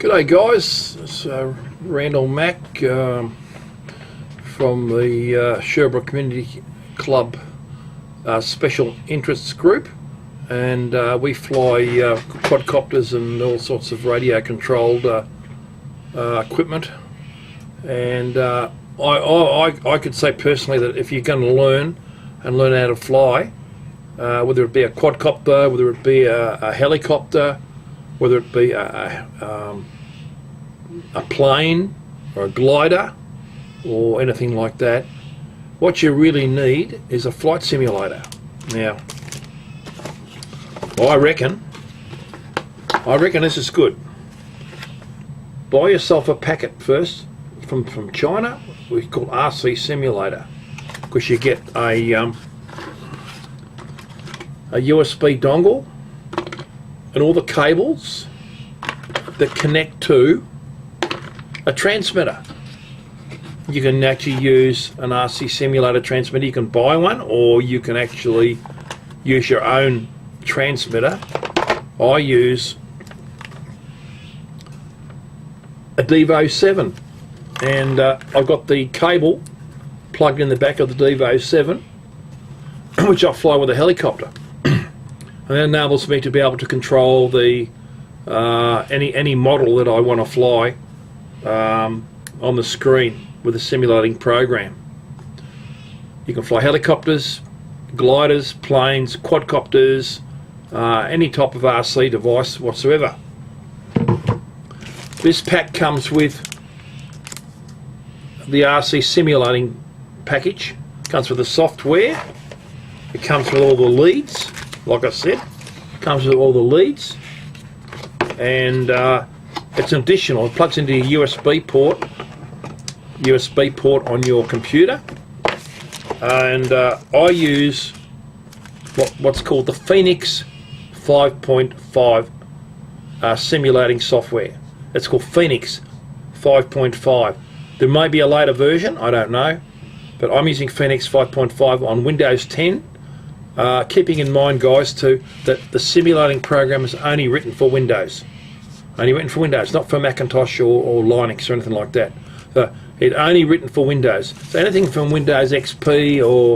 G'day guys, it's Randall Mac from the Sherbrooke Community Club Special Interests Group, and we fly quadcopters and all sorts of radio controlled equipment. And I could say personally that if you're going to learn how to fly, whether it be a quadcopter, whether it be a helicopter, whether it be a plane or a glider or anything like that, what you really need is a flight simulator. Now, I reckon this is good. Buy yourself a packet first from China, we call RC simulator, because you get a USB dongle and all the cables that connect to a transmitter. You can actually use an RC simulator transmitter. You can buy one, or you can actually use your own transmitter. I use a Devo 7, and I've got the cable plugged in the back of the Devo 7, which I fly with a helicopter. And that enables me to be able to control the any model that I want to fly on the screen with a simulating program. You can fly helicopters, gliders, planes, quadcopters, any type of RC device whatsoever. This pack comes with the RC simulating package. It comes with the software. It comes with all the leads. Like I said, it comes with all the leads, and it's additional. It plugs into your USB port on your computer, and I use what's called the Phoenix 5.5 simulating software. It's called Phoenix 5.5. There may be a later version, I don't know, but I'm using Phoenix 5.5 on Windows 10. Keeping in mind, guys, too, that the simulating program is only written for Windows. Only written for Windows, not for Macintosh or Linux or anything like that. So it's only written for Windows. So anything from Windows XP or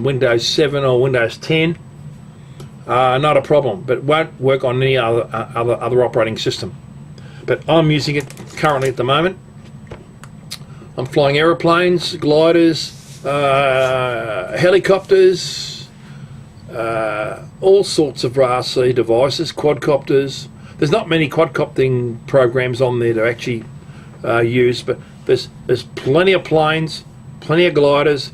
Windows 7 or Windows 10, not a problem, but won't work on any other operating system. But I'm using it currently at the moment. I'm flying aeroplanes, gliders, helicopters, all sorts of RC devices, quadcopters. There's not many quadcoptering programs on there to actually use, but there's plenty of planes, plenty of gliders,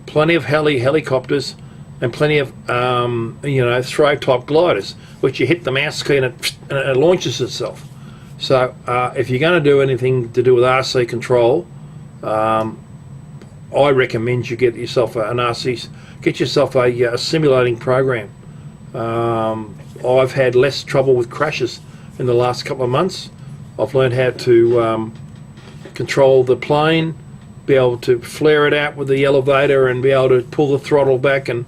plenty of helicopters, and plenty of throw type gliders, which you hit the mouse key and it launches itself. So if you're going to do anything to do with RC control, I recommend you get yourself a simulating program. I've had less trouble with crashes in the last couple of months. I've learned how to control the plane, be able to flare it out with the elevator, and be able to pull the throttle back and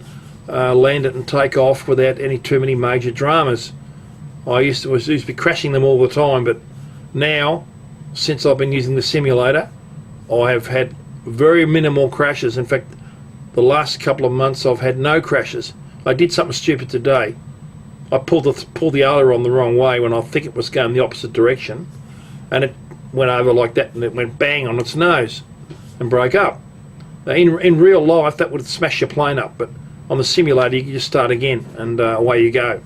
land it and take off without too many major dramas. I used to be crashing them all the time, but now, since I've been using the simulator, I have had very minimal crashes. In fact, the last couple of months I've had no crashes. I did something stupid today. I pulled the aileron the wrong way when I think it was going the opposite direction, and it went over like that, and it went bang on its nose and broke up. Now, in real life, that would smash your plane up, but on the simulator you can just start again, and away you go.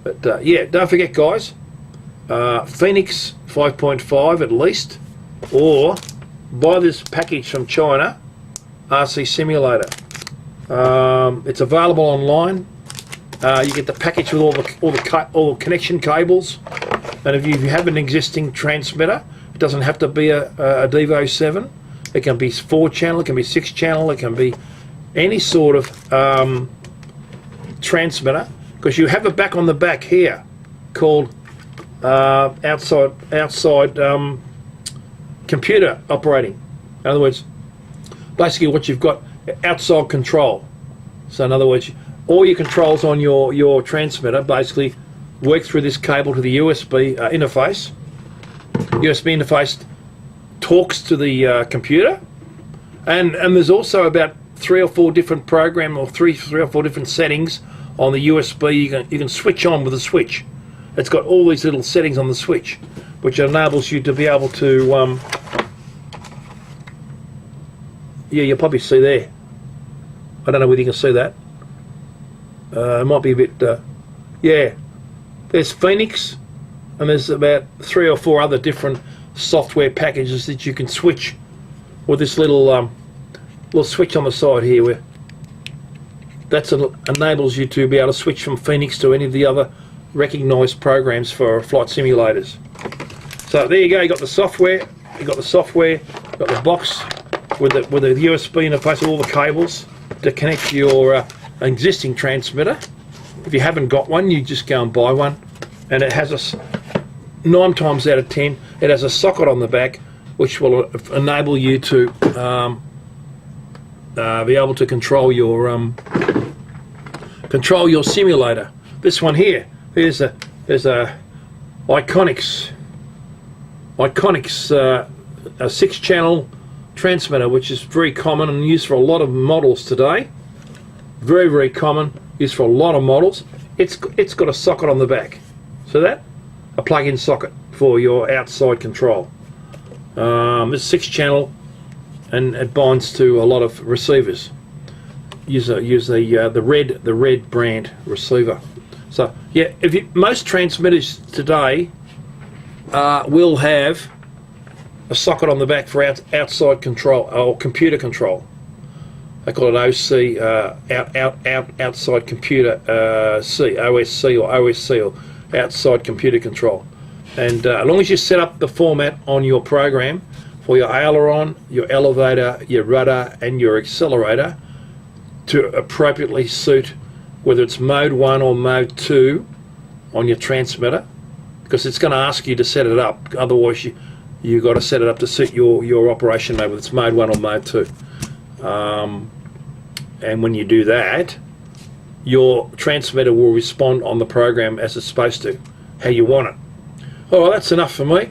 But yeah, don't forget, guys, Phoenix 5.5 at least, or buy this package from China, RC simulator. It's available online. You get the package with all the connection cables, and if you have an existing transmitter, it doesn't have to be a Devo 7. It can be 4-channel, it can be 6-channel, it can be any sort of transmitter, because you have it back on the back here called outside computer operating. In other words, basically what you've got, outside control. So in other words, all your controls on your transmitter basically work through this cable to the USB interface, USB interface talks to the computer, and there's also about 3 or 4 different program or three or four different settings on the USB. You can switch on with a switch. It's got all these little settings on the switch, which enables you to be able to yeah, you'll probably see there. I don't know whether you can see that. It might be a bit yeah, there's Phoenix, and there's about 3 or 4 other different software packages that you can switch with this little switch on the side here, where that enables you to be able to switch from Phoenix to any of the other recognised programs for flight simulators. So there you go. You got the software. You got the box with the USB interface with all the cables to connect to your existing transmitter. If you haven't got one, you just go and buy one, and it has 9 times out of 10 it has a socket on the back which will enable you to be able to control your simulator. This one here, there's a Iconics a 6-channel transmitter, which is very common and used for a lot of models today. Very common, used for a lot of models. It's got a socket on the back, so that a plug-in socket for your outside control. It's 6-channel, and it binds to a lot of receivers. Use the red brand receiver. So yeah, most transmitters today will have a socket on the back for outside control or computer control. They call it OC, outside computer OSC or OSC, or outside computer control. And as long as you set up the format on your program for your aileron, your elevator, your rudder, and your accelerator to appropriately suit whether it's mode 1 or mode 2 on your transmitter, because it's going to ask you to set it up. Otherwise, you've got to set it up to suit your operation mode, whether it's mode 1 or mode 2. And when you do that, your transmitter will respond on the program as it's supposed to, how you want it. Alright, that's enough for me.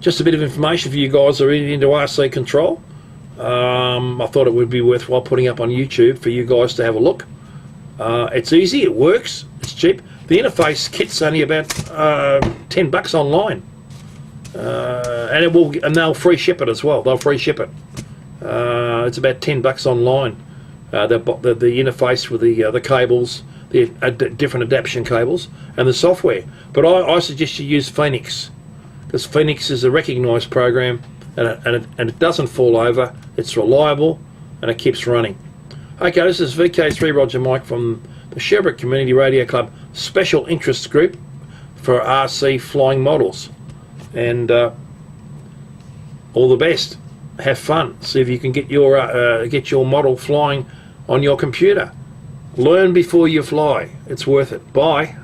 Just a bit of information for you guys that are into RC control. I thought it would be worthwhile putting up on YouTube for you guys to have a look. It's easy, it works, it's cheap. The interface kit's only about $10 online, and they'll free ship it as well. They'll free ship it. It's about $10 online. The interface with the cables, the different adaptation cables, and the software. But I suggest you use Phoenix, because Phoenix is a recognised program, and it doesn't fall over. It's reliable, and it keeps running. Okay, this is VK3 Roger Mike from the Sherbrooke Community Radio Club Special Interest Group for RC flying models. And all the best. Have fun. See if you can get your model flying on your computer. Learn before you fly. It's worth it. Bye.